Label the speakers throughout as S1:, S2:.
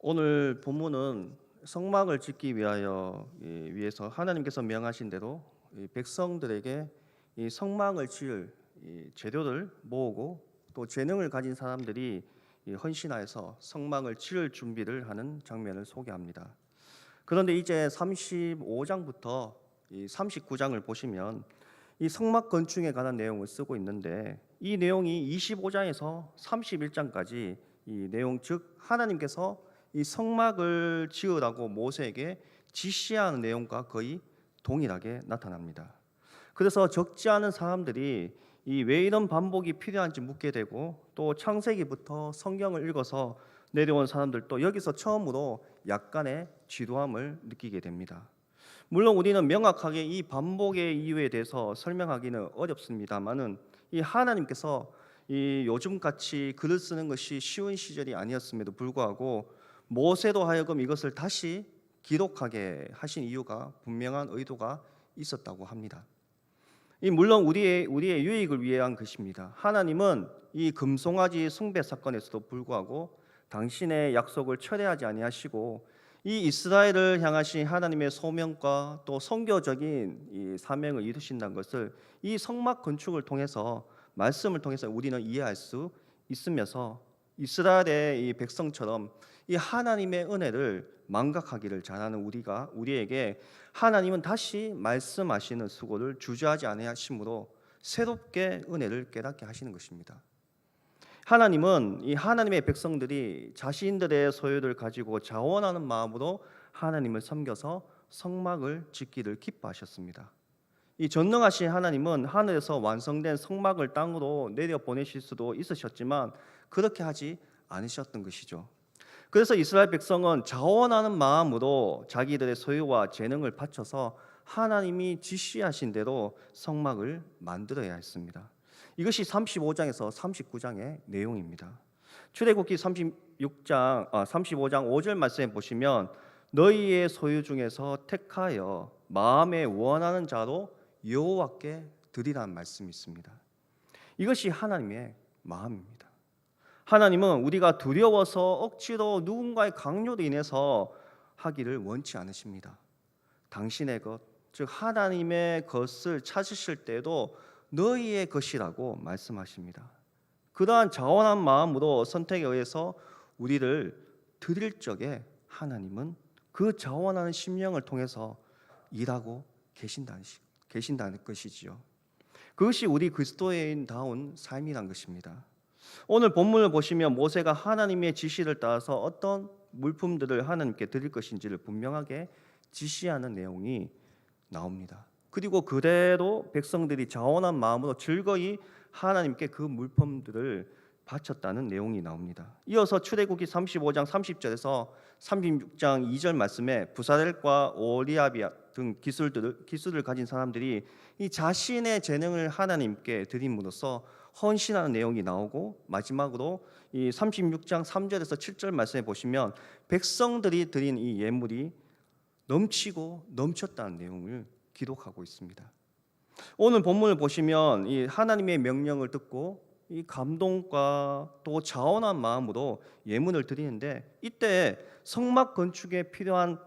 S1: 오늘 본문은 성막을 짓기 위해서 하나님께서 명하신 대로 이 백성들에게 이 성막을 지을 이 재료를 모으고 또 재능을 가진 사람들이 이 헌신하여서 성막을 지을 준비를 하는 장면을 소개합니다. 그런데 이제 35장부터 이 39장을 보시면 이 성막 건축에 관한 내용을 쓰고 있는데, 이 내용이 25장에서 31장까지 이 내용, 즉 하나님께서 이 성막을 지으라고 모세에게 지시하는 내용과 거의 동일하게 나타납니다. 그래서 적지 않은 사람들이 이 왜 이런 반복이 필요한지 묻게 되고, 또 창세기부터 성경을 읽어서 내려온 사람들도 여기서 처음으로 약간의 지루함을 느끼게 됩니다. 물론 우리는 명확하게 이 반복의 이유에 대해서 설명하기는 어렵습니다만은, 이 하나님께서 이 요즘같이 글을 쓰는 것이 쉬운 시절이 아니었음에도 불구하고 모세로 하여금 이것을 다시 기록하게 하신 이유가 분명한 의도가 있었다고 합니다. 물론 우리의 유익을 위한 것입니다. 하나님은 이 금송아지 숭배 사건에서도 불구하고 당신의 약속을 철회하지 아니하시고 이 이스라엘을 향하신 하나님의 소명과 또 선교적인 이 사명을 이루신다는 것을 이 성막 건축을 통해서, 말씀을 통해서 우리는 이해할 수 있으면서, 이스라엘의 이 백성처럼 이 하나님의 은혜를 망각하기를 잘하는 우리에게 하나님은 다시 말씀하시는 수고를 주저하지 아니하심으로 새롭게 은혜를 깨닫게 하시는 것입니다. 하나님은 이 하나님의 백성들이 자신들의 소유를 가지고 자원하는 마음으로 하나님을 섬겨서 성막을 짓기를 기뻐하셨습니다. 이 전능하신 하나님은 하늘에서 완성된 성막을 땅으로 내려 보내실 수도 있으셨지만 그렇게 하지 않으셨던 것이죠. 그래서 이스라엘 백성은 자원하는 마음으로 자기들의 소유와 재능을 바쳐서 하나님이 지시하신 대로 성막을 만들어야 했습니다. 이것이 35장에서 39장의 내용입니다. 출애굽기 35장 5절 말씀에 보시면 너희의 소유 중에서 택하여 마음에 원하는 자로 여호와께 드리라는 말씀이 있습니다. 이것이 하나님의 마음입니다. 하나님은 우리가 두려워서 억지로 누군가의 강요로 인해서 하기를 원치 않으십니다. 당신의 것, 즉 하나님의 것을 찾으실 때도 너희의 것이라고 말씀하십니다. 그러한 자원한 마음으로 선택에 의해서 우리를 드릴 적에 하나님은 그 자원하는 심령을 통해서 일하고 계신다는 것이지요. 그것이 우리 그리스도인다운 삶이란 것입니다. 오늘 본문을 보시면 모세가 하나님의 지시를 따라서 어떤 물품들을 하나님께 드릴 것인지를 분명하게 지시하는 내용이 나옵니다. 그리고 그대로 백성들이 자원한 마음으로 즐거이 하나님께 그 물품들을 바쳤다는 내용이 나옵니다. 이어서 출애굽기 35장 30절에서 36장 2절 말씀에 부사렐과 오리아비아 등 기술을 가진 사람들이 이 자신의 재능을 하나님께 드림으로써 헌신하는 내용이 나오고, 마지막으로 이 36장 3절에서 7절 말씀에 보시면 백성들이 드린 이 예물이 넘치고 넘쳤다는 내용을 기록하고 있습니다. 오늘 본문을 보시면 이 하나님의 명령을 듣고 이 감동과 또 자원한 마음으로 예물을 드리는데, 이때 성막 건축에 필요한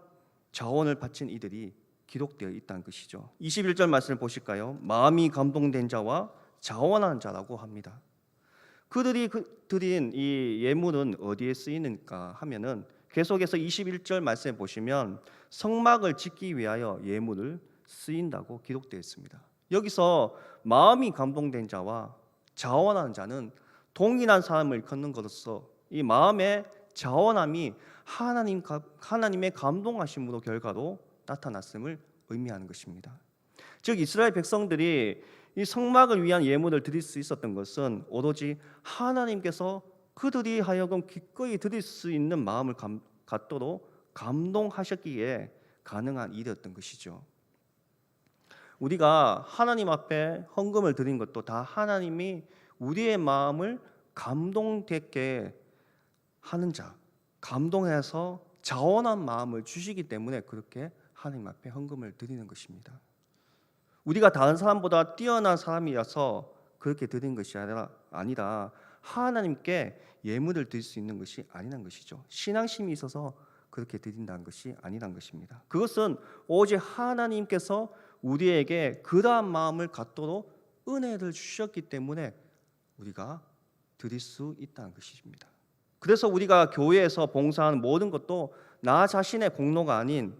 S1: 자원을 바친 이들이 기록되어 있다는 것이죠. 21절 말씀을 보실까요? 마음이 감동된 자와 자원하는 자라고 합니다. 그들이 드린 이 예물은 어디에 쓰이는가 하면은 계속해서 21절 말씀에 보시면 성막을 짓기 위하여 예물을 쓰인다고 기록되어 있습니다. 여기서 마음이 감동된 자와 자원하는 자는 동일한 삶을 걷는 것으로서 이 마음의 자원함이 하나님의 감동하심으로 결과로 나타났음을 의미하는 것입니다. 즉 이스라엘 백성들이 이 성막을 위한 예물을 드릴 수 있었던 것은 오로지 하나님께서 그들이 하여금 기꺼이 드릴 수 있는 마음을 갖도록 감동하셨기에 가능한 일이었던 것이죠. 우리가 하나님 앞에 헌금을 드린 것도 다 하나님이 우리의 마음을 감동되게 하는 자, 감동해서 자원한 마음을 주시기 때문에 그렇게 하나님 앞에 헌금을 드리는 것입니다. 우리가 다른 사람보다 뛰어난 사람이라서 그렇게 드린 것이 아니라 하나님께 예물을 드릴 수 있는 것이 아니란 것이죠. 신앙심이 있어서 그렇게 드린다는 것이 아니란 것입니다. 그것은 오직 하나님께서 우리에게 그러한 마음을 갖도록 은혜를 주셨기 때문에 우리가 드릴 수 있다는 것입니다. 그래서 우리가 교회에서 봉사하는 모든 것도 나 자신의 공로가 아닌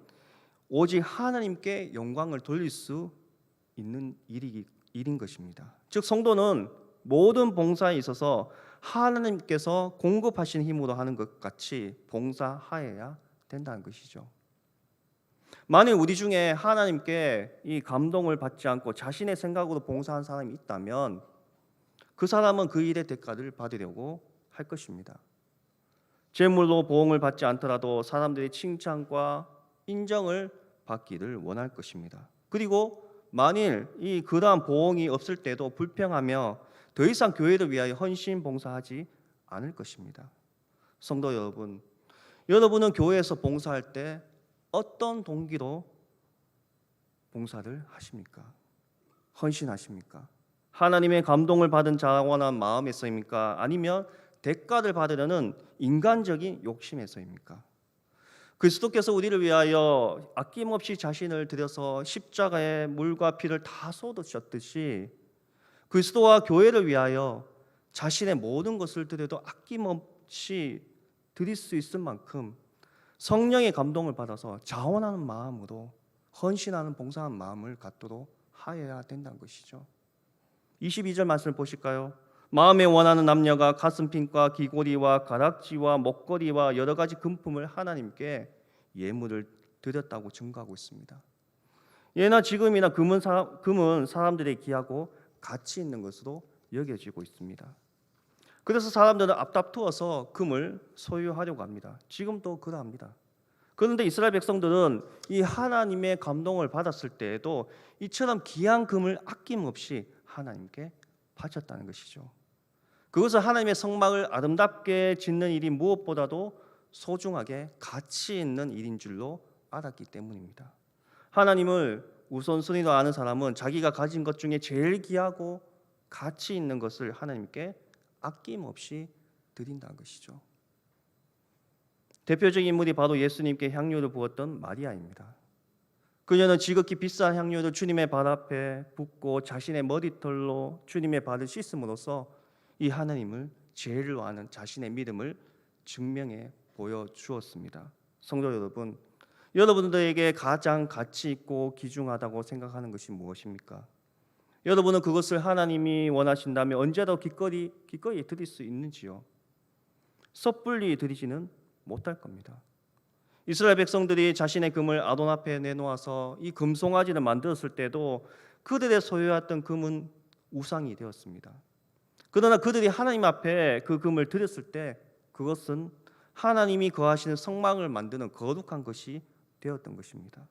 S1: 오직 하나님께 영광을 돌릴 수 있는 일인 것입니다. 즉 성도는 모든 봉사에 있어서 하나님께서 공급하신 힘으로 하는 것 같이 봉사하여야 된다는 것이죠. 만일 우리 중에 하나님께 이 감동을 받지 않고 자신의 생각으로 봉사한 사람이 있다면 그 사람은 그 일의 대가를 받으려고 할 것입니다. 재물로 보응을 받지 않더라도 사람들의 칭찬과 인정을 받기를 원할 것입니다. 그리고 만일 이 그러한 보응이 없을 때도 불평하며 더 이상 교회를 위하여 헌신 봉사하지 않을 것입니다. 성도 여러분, 여러분은 교회에서 봉사할 때 어떤 동기로 봉사를 하십니까? 헌신하십니까? 하나님의 감동을 받은 자원한 마음에서입니까? 아니면 대가를 받으려는 인간적인 욕심에서입니까? 그리스도께서 우리를 위하여 아낌없이 자신을 들여서 십자가에 물과 피를 다 쏟으셨듯이 그리스도와 교회를 위하여 자신의 모든 것을 드려도 아낌없이 드릴 수 있을 만큼 성령의 감동을 받아서 자원하는 마음으로 헌신하는 봉사하는 마음을 갖도록 하여야 된다는 것이죠. 22절 말씀을 보실까요? 마음에 원하는 남녀가 가슴핀과 귀고리와 가락지와 목걸이와 여러 가지 금품을 하나님께 예물을 드렸다고 증거하고 있습니다. 예나 지금이나 금은 사람들의 귀하고 가치 있는 것으로 여겨지고 있습니다. 그래서 사람들은 앞다투어서 금을 소유하려고 합니다. 지금도 그러합니다. 그런데 이스라엘 백성들은 이 하나님의 감동을 받았을 때에도 이처럼 귀한 금을 아낌없이 하나님께 바쳤다는 것이죠. 그것은 하나님의 성막을 아름답게 짓는 일이 무엇보다도 소중하게 가치 있는 일인 줄로 알았기 때문입니다. 하나님을 우선순위로 아는 사람은 자기가 가진 것 중에 제일 귀하고 가치 있는 것을 하나님께 아낌없이 드린다는 것이죠. 대표적인 인물이 바로 예수님께 향유를 부었던 마리아입니다. 그녀는 지극히 비싼 향유를 주님의 발 앞에 붓고 자신의 머리털로 주님의 발을 씻음으로써 이 하나님을 제일로 아는 자신의 믿음을 증명해 보여주었습니다. 성도 여러분, 여러분들에게 가장 가치 있고 귀중하다고 생각하는 것이 무엇입니까? 여러분은 그것을 하나님이 원하신다면 언제도 기꺼이 드릴 수 있는지요? 섣불리 드리지는 못할 겁니다. 이스라엘 백성들이 자신의 금을 아돈 앞에 내놓아서 이 금송아지를 만들었을 때도 그들의 소유했던 금은 우상이 되었습니다. 그러나 그들이 하나님 앞에 그 금을 드렸을 때 그것은 하나님이 거하시는 성막을 만드는 거룩한 것이 되었던 것입니다.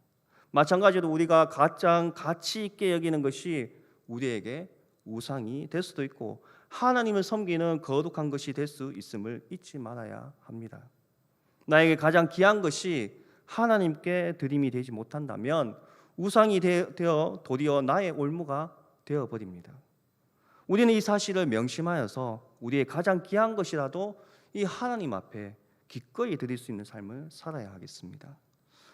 S1: 마찬가지로 우리가 가장 가치 있게 여기는 것이 우리에게 우상이 될 수도 있고 하나님을 섬기는 거룩한 것이 될 수 있음을 잊지 말아야 합니다. 나에게 가장 귀한 것이 하나님께 드림이 되지 못한다면 우상이 되어 도리어 나의 올무가 되어버립니다. 우리는 이 사실을 명심하여서 우리의 가장 귀한 것이라도 이 하나님 앞에 기꺼이 드릴 수 있는 삶을 살아야 하겠습니다.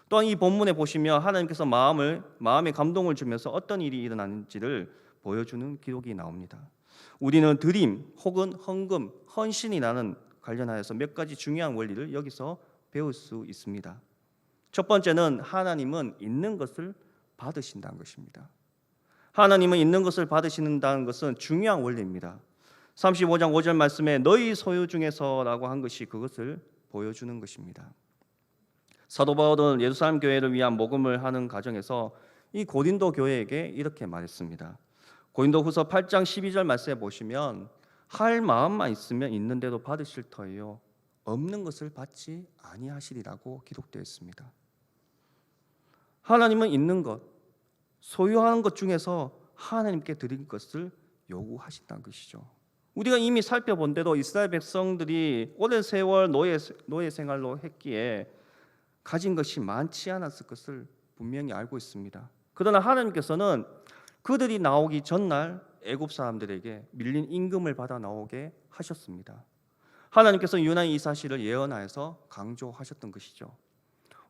S1: 또한 이 본문에 보시면 하나님께서 마음에 감동을 주면서 어떤 일이 일어나는지를 보여주는 기록이 나옵니다. 우리는 드림 혹은 헌금, 헌신이 나는 관련하여서 몇 가지 중요한 원리를 여기서 배울 수 있습니다. 첫 번째는 하나님은 있는 것을 받으신다는 것입니다. 하나님은 있는 것을 받으신다는 것은 중요한 원리입니다. 35장 5절 말씀에 너희 소유 중에서라고 한 것이 그것을 보여주는 것입니다. 사도 바울은 예루살렘 교회를 위한 모금을 하는 과정에서 이 고린도 교회에게 이렇게 말했습니다. 고린도후서 8장 12절 말씀에 보시면 할 마음만 있으면 있는 대로 받으실 터이요 없는 것을 받지 아니하시리라고 기록되어 있습니다. 하나님은 있는 것, 소유하는 것 중에서 하나님께 드릴 것을 요구하신다는 것이죠. 우리가 이미 살펴본 대로 이스라엘 백성들이 오랜 세월 노예 생활로 했기에 가진 것이 많지 않았을 것을 분명히 알고 있습니다. 그러나 하나님께서는 그들이 나오기 전날 애굽 사람들에게 밀린 임금을 받아 나오게 하셨습니다. 하나님께서 유난히 이 사실을 예언하여서 강조하셨던 것이죠.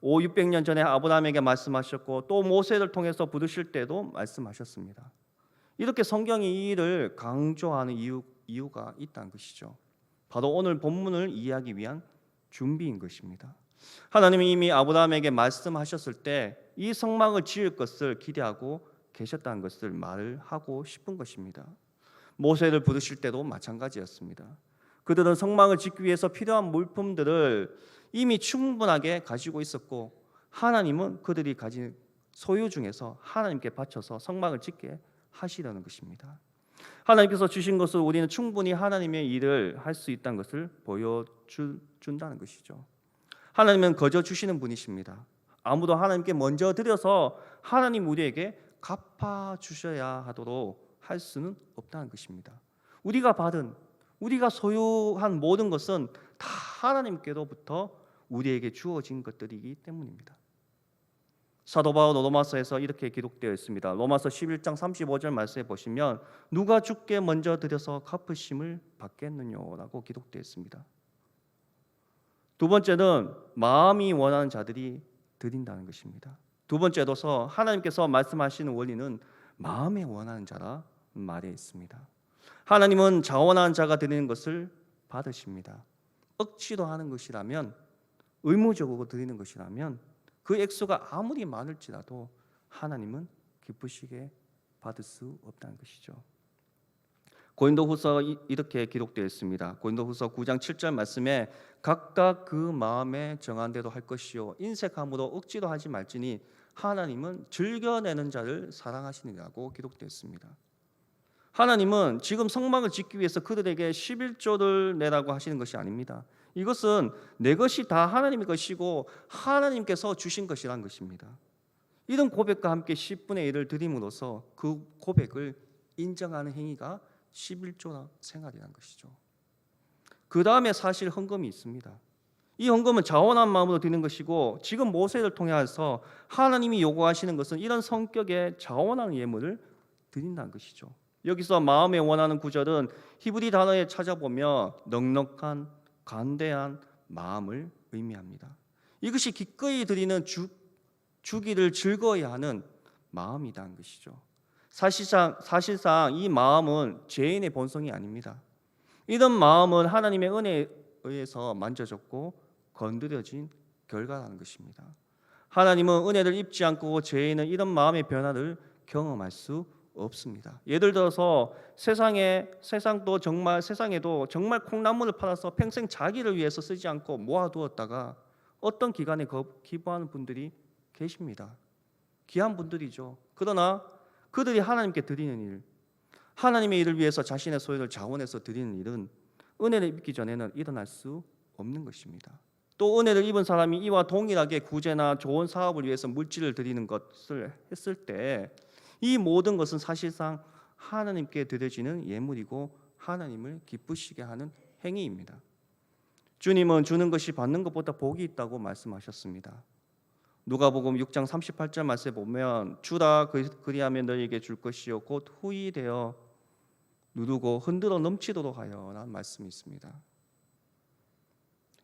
S1: 600년 전에 아브라함에게 말씀하셨고 또 모세를 통해서 부르실 때도 말씀하셨습니다. 이렇게 성경이 이 일을 강조하는 이유가 있다는 것이죠. 바로 오늘 본문을 이해하기 위한 준비인 것입니다. 하나님이 이미 아브라함에게 말씀하셨을 때 이 성막을 지을 것을 기대하고 계셨다는 것을 말을 하고 싶은 것입니다. 모세를 부르실 때도 마찬가지였습니다. 그들은 성막을 짓기 위해서 필요한 물품들을 이미 충분하게 가지고 있었고 하나님은 그들이 가진 소유 중에서 하나님께 바쳐서 성막을 짓게 하시려는 것입니다. 하나님께서 주신 것을 우리는 충분히 하나님의 일을 할 수 있다는 것을 보여준다는 것이죠. 하나님은 거저 주시는 분이십니다. 아무도 하나님께 먼저 드려서 하나님 우리에게 갚아주셔야 하도록 할 수는 없다는 것입니다. 우리가 소유한 모든 것은 다 하나님께로부터 우리에게 주어진 것들이기 때문입니다. 사도 바울 로마서에서 이렇게 기록되어 있습니다. 로마서 11장 35절 말씀에 보시면 누가 주께 먼저 드려서 갚으심을 받겠느냐라고 기록되어 있습니다. 두 번째는 마음이 원하는 자들이 드린다는 것입니다. 두 번째로서 하나님께서 말씀하시는 원리는 마음에 원하는 자라 말에 있습니다. 하나님은 자원하는 자가 드리는 것을 받으십니다. 억지로 하는 것이라면, 의무적으로 드리는 것이라면 그 액수가 아무리 많을지라도 하나님은 기쁘시게 받을 수 없다는 것이죠. 고린도후서 이렇게 기록되어 있습니다. 고린도후서 9장 7절 말씀에 각각 그 마음에 정한 대로 할 것이요 인색함으로 억지로 하지 말지니 하나님은 즐겨내는 자를 사랑하시느라고 기록되어 있습니다. 하나님은 지금 성막을 짓기 위해서 그들에게 11조를 내라고 하시는 것이 아닙니다. 이것은 내 것이 다 하나님의 것이고 하나님께서 주신 것이란 것입니다. 이런 고백과 함께 10분의 1을 드림으로써 그 고백을 인정하는 행위가 11조 생활이라는 것이죠. 그 다음에 사실 헌금이 있습니다. 이 헌금은 자원한 마음으로 드리는 것이고 지금 모세를 통해서 하나님이 요구하시는 것은 이런 성격의 자원하는 예물을 드린다는 것이죠. 여기서 마음에 원하는 구절은 히브리 단어에 찾아보면 넉넉한, 간대한 마음을 의미합니다. 이것이 기꺼이 드리는 주기를 즐거워하는 마음이라는 것이죠. 사실상 이 마음은 죄인의 본성이 아닙니다. 이런 마음은 하나님의 은혜에 의해서 만져졌고 건드려진 결과라는 것입니다. 하나님은 은혜를 입지 않고 죄인은 이런 마음의 변화를 경험할 수 없습니다. 예를 들어서 세상에도 정말 콩나물을 팔아서 평생 자기를 위해서 쓰지 않고 모아두었다가 어떤 기간에 기부하는 분들이 계십니다. 귀한 분들이죠. 그러나 그들이 하나님께 드리는 일, 하나님의 일을 위해서 자신의 소유를 자원해서 드리는 일은 은혜를 입기 전에는 일어날 수 없는 것입니다. 또 은혜를 입은 사람이 이와 동일하게 구제나 좋은 사업을 위해서 물질을 드리는 것을 했을 때 이 모든 것은 사실상 하나님께 드려지는 예물이고 하나님을 기쁘시게 하는 행위입니다. 주님은 주는 것이 받는 것보다 복이 있다고 말씀하셨습니다. 누가복음 6장 38절 말씀에 보면 주라 그리하면 너희에게 줄 것이요 곧 후히 되어 누르고 흔들어 넘치도록 하여 라는 말씀이 있습니다.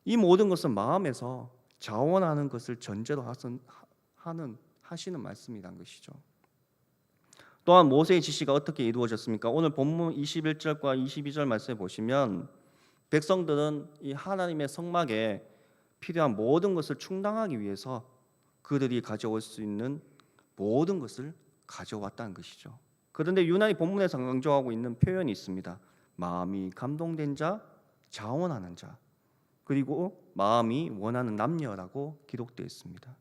S1: 이 모든 것은 마음에서 자원하는 것을 전제로 하시는 말씀이란 것이죠. 또한 모세의 지시가 어떻게 이루어졌습니까? 오늘 본문 21절과 22절 말씀에 보시면 백성들은 이 하나님의 성막에 필요한 모든 것을 충당하기 위해서 그들이 가져올 수 있는 모든 것을 가져왔다는 것이죠. 그런데 유난히 본문에서 강조하고 있는 표현이 있습니다. 마음이 감동된 자, 자원하는 자, 그리고 마음이 원하는 남녀라고 기록되어 있습니다.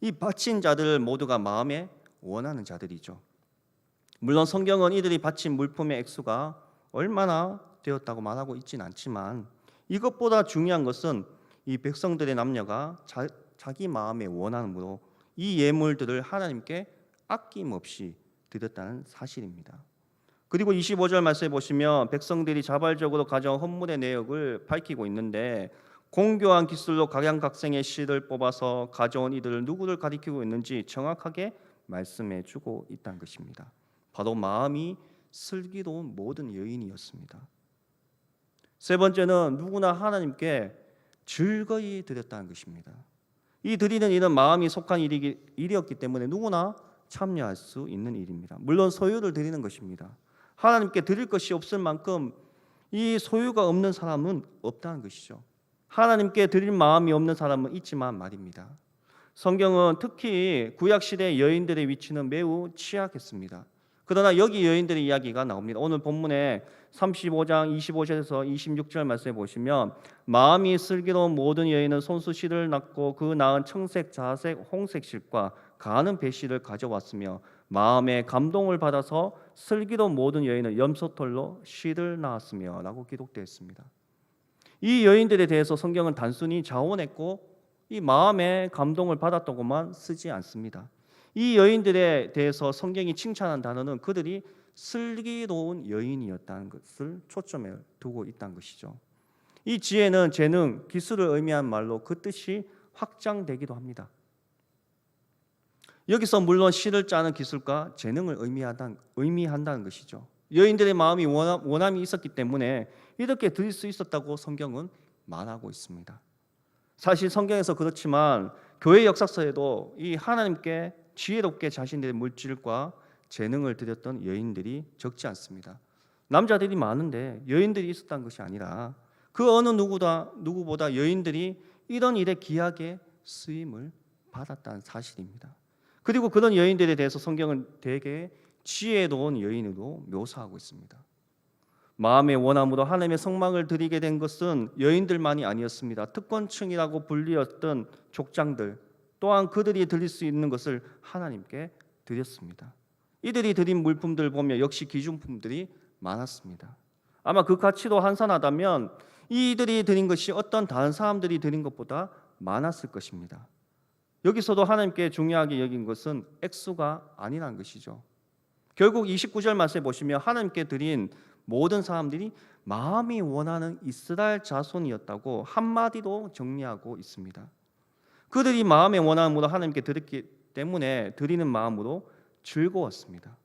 S1: 이 바친 자들 모두가 마음에 원하는 자들이죠. 물론 성경은 이들이 바친 물품의 액수가 얼마나 되었다고 말하고 있지는 않지만 이것보다 중요한 것은 이 백성들의 남녀가 자기 마음에 원함으로 이 예물들을 하나님께 아낌없이 드렸다는 사실입니다. 그리고 25절 말씀에 보시면 백성들이 자발적으로 가져온 헌물의 내역을 밝히고 있는데 공교한 기술로 각양각색의 실을 뽑아서 가져온 이들을 누구를 가리키고 있는지 정확하게 말씀해 주고 있다는 것입니다. 바로 마음이 슬기로운 모든 여인이었습니다. 세 번째는 누구나 하나님께 즐거이 드렸다는 것입니다. 이 드리는 일은 마음이 속한 일이었기 때문에 누구나 참여할 수 있는 일입니다. 물론 소유를 드리는 것입니다. 하나님께 드릴 것이 없을 만큼 이 소유가 없는 사람은 없다는 것이죠. 하나님께 드릴 마음이 없는 사람은 있지만 말입니다. 성경은 특히 구약시대 여인들의 위치는 매우 취약했습니다. 그러나 여기 여인들의 이야기가 나옵니다. 오늘 본문에 35장 25절에서 26절 말씀해 보시면 마음이 슬기로운 모든 여인은 손수실을 낳고 그 낳은 청색, 자색, 홍색 실과 가는 배실을 가져왔으며 마음에 감동을 받아서 슬기로운 모든 여인은 염소털로 실을 낳았으며 라고 기록되어 있습니다. 이 여인들에 대해서 성경은 단순히 자원했고 이 마음에 감동을 받았다고만 쓰지 않습니다. 이 여인들에 대해서 성경이 칭찬한 단어는 그들이 슬기로운 여인이었다는 것을 초점에 두고 있다는 것이죠. 이 지혜는 재능, 기술을 의미한 말로 그 뜻이 확장되기도 합니다. 여기서 물론 시를 짜는 기술과 재능을 의미한다는 것이죠. 여인들의 마음이 원함이 있었기 때문에 이렇게 드릴 수 있었다고 성경은 말하고 있습니다. 사실 성경에서 그렇지만 교회 역사서에도 이 하나님께 지혜롭게 자신들의 물질과 재능을 드렸던 여인들이 적지 않습니다. 남자들이 많은데 여인들이 있었다는 것이 아니라 그 어느 누구보다 여인들이 이런 일에 귀하게 쓰임을 받았다는 사실입니다. 그리고 그런 여인들에 대해서 성경은 대개 지혜로운 여인으로 묘사하고 있습니다. 마음의 원함으로 하나님의 성막을 드리게 된 것은 여인들만이 아니었습니다. 특권층이라고 불리었던 족장들 또한 그들이 드릴 수 있는 것을 하나님께 드렸습니다. 이들이 드린 물품들 보면 역시 귀중품들이 많았습니다. 아마 그 가치도 한산하다면 이들이 드린 것이 어떤 다른 사람들이 드린 것보다 많았을 것입니다. 여기서도 하나님께 중요하게 여긴 것은 액수가 아니라는 것이죠. 결국 29절 말씀에 보시면 하나님께 드린 모든 사람들이 마음이 원하는 이스라엘 자손이었다고 한마디로 정리하고 있습니다. 그들이 마음의 원함으로 하나님께 드렸기 때문에 드리는 마음으로 즐거웠습니다.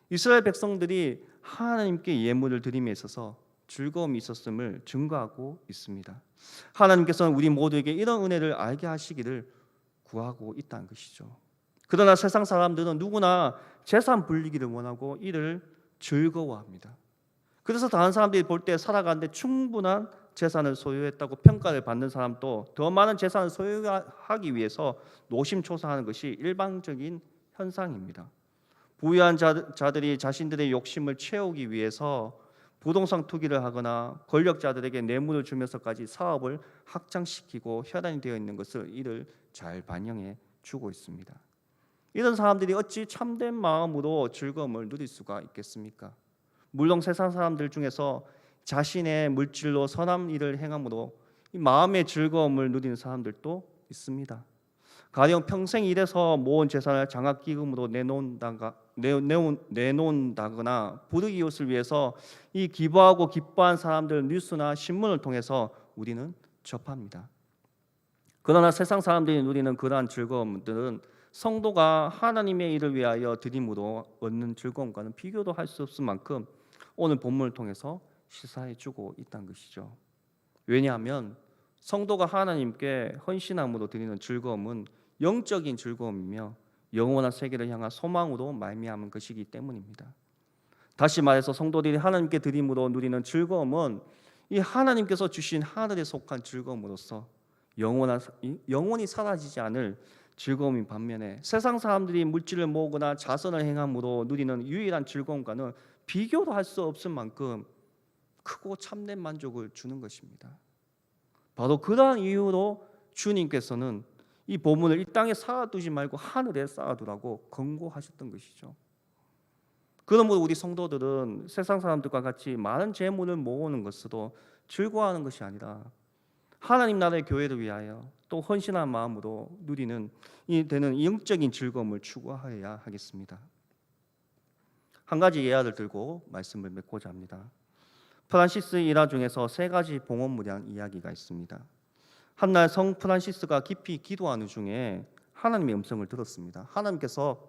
S1: 이스라엘 백성들이 하나님께 예물을 드림에 있어서 즐거움이 있었음을 증거하고 있습니다. 하나님께서는 우리 모두에게 이런 은혜를 알게 하시기를 구하고 있다는 것이죠. 그러나 세상 사람들은 누구나 재산 불리기를 원하고 이를 즐거워합니다. 그래서 다른 사람들이 볼 때 살아가는데 충분한 재산을 소유했다고 평가를 받는 사람도 더 많은 재산을 소유하기 위해서 노심초사하는 것이 일반적인 현상입니다. 부유한 자들이 자신들의 욕심을 채우기 위해서 부동산 투기를 하거나 권력자들에게 뇌물을 주면서까지 사업을 확장시키고 혈안이 되어 있는 것을 이를 잘 반영해 주고 있습니다. 이런 사람들이 어찌 참된 마음으로 즐거움을 누릴 수가 있겠습니까? 물론 세상 사람들 중에서 자신의 물질로 선한 일을 행함으로 이 마음의 즐거움을 누리는 사람들도 있습니다. 가령 평생 일해서 모은 재산을 장학기금으로 내놓는다거나 부득이웃을 위해서 이 기부하고 기뻐한 사람들 뉴스나 신문을 통해서 우리는 접합니다. 그러나 세상 사람들이 누리는 그러한 즐거움들은 성도가 하나님의 일을 위하여 드림으로 얻는 즐거움과는 비교도 할 수 없을 만큼 오늘 본문을 통해서 시사해 주고 있다는 것이죠. 왜냐하면 성도가 하나님께 헌신함으로 드리는 즐거움은 영적인 즐거움이며 영원한 세계를 향한 소망으로 말미암은 것이기 때문입니다. 다시 말해서 성도들이 하나님께 드림으로 누리는 즐거움은 이 하나님께서 주신 하늘에 속한 즐거움으로서 영원히 사라지지 않을 즐거움인 반면에 세상 사람들이 물질을 모으거나 자선을 행함으로 누리는 유일한 즐거움과는 비교도 할 수 없을 만큼 크고 참된 만족을 주는 것입니다. 바로 그러한 이유로 주님께서는 이 보물을 이 땅에 쌓아두지 말고 하늘에 쌓아두라고 권고하셨던 것이죠. 그러므로 우리 성도들은 세상 사람들과 같이 많은 재물을 모으는 것으로 즐거워하는 것이 아니라 하나님 나라의 교회를 위하여 또 헌신한 마음으로 누리는 이 되는 영적인 즐거움을 추구하여야 하겠습니다. 한 가지 예화를 들고 말씀을 맺고자 합니다. 프란시스 일화 중에서 세 가지 봉헌무량 이야기가 있습니다. 한날 성 프란시스가 깊이 기도하는 중에 하나님의 음성을 들었습니다. 하나님께서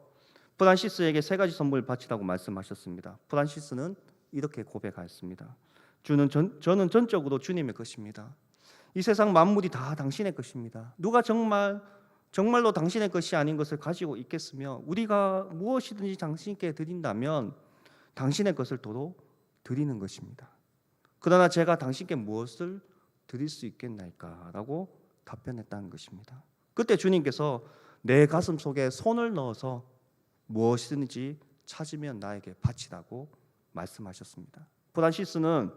S1: 프란시스에게 세 가지 선물을 바치라고 말씀하셨습니다. 프란시스는 이렇게 고백하였습니다. 저는 전적으로 주님의 것입니다. 이 세상 만물이 다 당신의 것입니다. 누가 정말로 당신의 것이 아닌 것을 가지고 있겠으며 우리가 무엇이든지 당신께 드린다면 당신의 것을 도로 드리는 것입니다. 그러나 제가 당신께 무엇을 드릴 수 있겠나이까? 라고 답변했다는 것입니다. 그때 주님께서 내 가슴 속에 손을 넣어서 무엇이든지 찾으면 나에게 바치라고 말씀하셨습니다. 프란시스는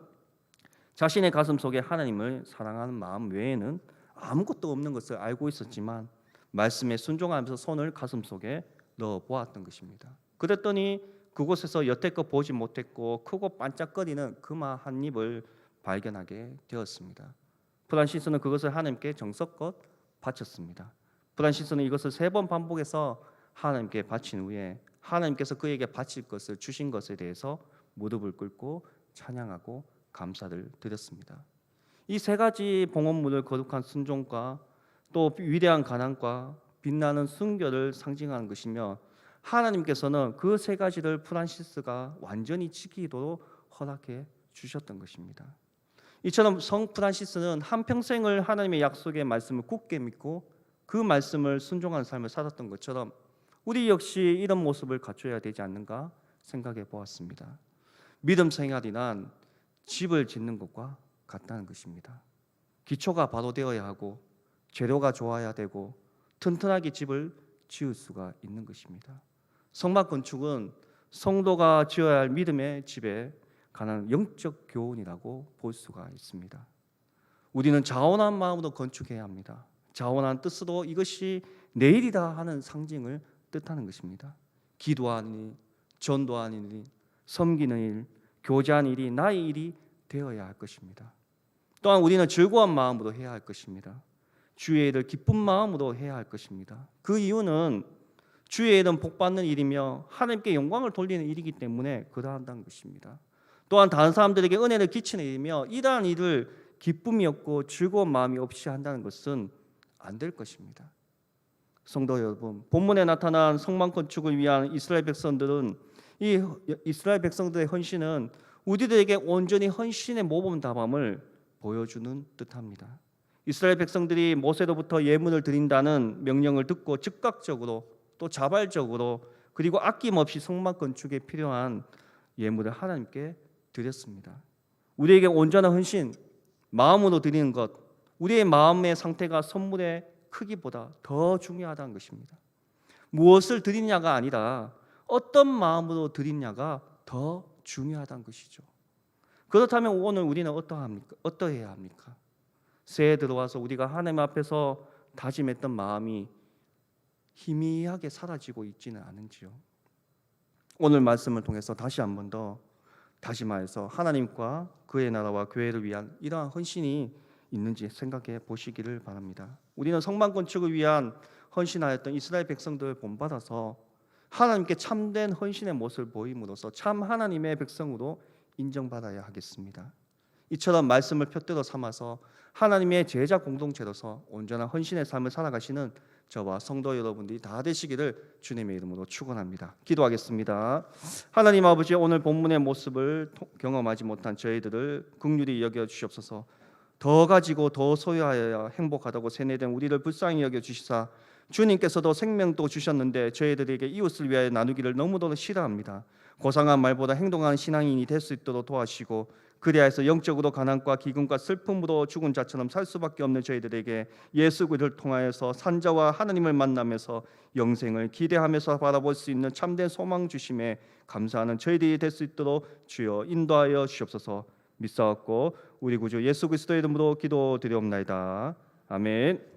S1: 자신의 가슴 속에 하나님을 사랑하는 마음 외에는 아무것도 없는 것을 알고 있었지만 말씀에 순종하면서 손을 가슴 속에 넣어 보았던 것입니다. 그랬더니 그곳에서 여태껏 보지 못했고 크고 반짝거리는 금화 한 입을 발견하게 되었습니다. 프란시스는 그것을 하나님께 정성껏 바쳤습니다. 프란시스는 이것을 3번 반복해서 하나님께 바친 후에 하나님께서 그에게 바칠 것을 주신 것에 대해서 무릎을 꿇고 찬양하고 감사를 드렸습니다. 이 3가지 봉헌물을 거룩한 순종과 또 위대한 가난과 빛나는 순결을 상징하는 것이며 하나님께서는 그 3가지를 프란시스가 완전히 지키도록 허락해 주셨던 것입니다. 이처럼 성 프란시스는 한평생을 하나님의 약속의 말씀을 굳게 믿고 그 말씀을 순종하는 삶을 살았던 것처럼 우리 역시 이런 모습을 갖춰야 되지 않는가 생각해 보았습니다. 믿음 생활이란 집을 짓는 것과 같다는 것입니다. 기초가 바로 되어야 하고 재료가 좋아야 되고 튼튼하게 집을 지을 수가 있는 것입니다. 성막 건축은 성도가 지어야 할 믿음의 집에 관한 영적 교훈이라고 볼 수가 있습니다. 우리는 자원한 마음으로 건축해야 합니다. 자원한 뜻으로 이것이 내일이다 하는 상징을 뜻하는 것입니다. 기도하는 일, 전도하는 일, 섬기는 일, 교제하는 일이 나의 일이 되어야 할 것입니다. 또한 우리는 즐거운 마음으로 해야 할 것입니다. 주의 일을 기쁜 마음으로 해야 할 것입니다. 그 이유는 주의 일은 복받는 일이며 하나님께 영광을 돌리는 일이기 때문에 그러한다는 것입니다. 또한 다른 사람들에게 은혜를 끼치는 일이며 이러한 일을 기쁨이 없고 즐거운 마음이 없이 한다는 것은 안 될 것입니다. 성도 여러분, 본문에 나타난 성막 건축을 위한 이스라엘 백성들은 이 이스라엘 백성들의 헌신은 우리들에게 온전히 헌신의 모범 답am을 보여주는 듯합니다. 이스라엘 백성들이 모세로부터 예물을 드린다는 명령을 듣고 즉각적으로 또 자발적으로 그리고 아낌없이 성막 건축에 필요한 예물을 하나님께 드렸습니다. 우리에게 온전한 헌신, 마음으로 드리는 것, 우리의 마음의 상태가 선물의 크기보다 더 중요하다는 것입니다. 무엇을 드리냐가 아니라 어떤 마음으로 드리냐가 더 중요하다는 것이죠. 그렇다면 오늘 우리는 어떠해야 합니까? 새해 들어와서 우리가 하나님 앞에서 다짐했던 마음이 희미하게 사라지고 있지는 않은지요. 오늘 말씀을 통해서 다시 한 번 더 다짐하여서 하나님과 그의 나라와 교회를 위한 이러한 헌신이 있는지 생각해 보시기를 바랍니다. 우리는 성막 건축을 위한 헌신하였던 이스라엘 백성들을 본받아서 하나님께 참된 헌신의 모습을 보임으로써 참 하나님의 백성으로 인정받아야 하겠습니다. 이처럼 말씀을 표대로 삼아서 하나님의 제자 공동체로서 온전한 헌신의 삶을 살아가시는 저와 성도 여러분들이 다 되시기를 주님의 이름으로 축원합니다. 기도하겠습니다. 하나님 아버지, 오늘 본문의 모습을 경험하지 못한 저희들을 긍휼히 여겨 주시옵소서. 더 가지고 더 소유하여야 행복하다고 세뇌된 우리를 불쌍히 여겨 주시사 주님께서도 생명도 주셨는데 저희들에게 이웃을 위하여 나누기를 너무도 싫어합니다. 고상한 말보다 행동하는 신앙인이 될 수 있도록 도와주시고 그리하여서 영적으로 가난과 기근과 슬픔으로 죽은 자처럼 살 수밖에 없는 저희들에게 예수 그리스도를 통하여서 산자와 하나님을 만나면서 영생을 기대하면서 바라볼 수 있는 참된 소망 주심에 감사하는 저희들이 될 수 있도록 주여 인도하여 주시옵소서. 믿사옵고 우리 구주 예수 그리스도의 이름으로 기도드리옵나이다. 아멘.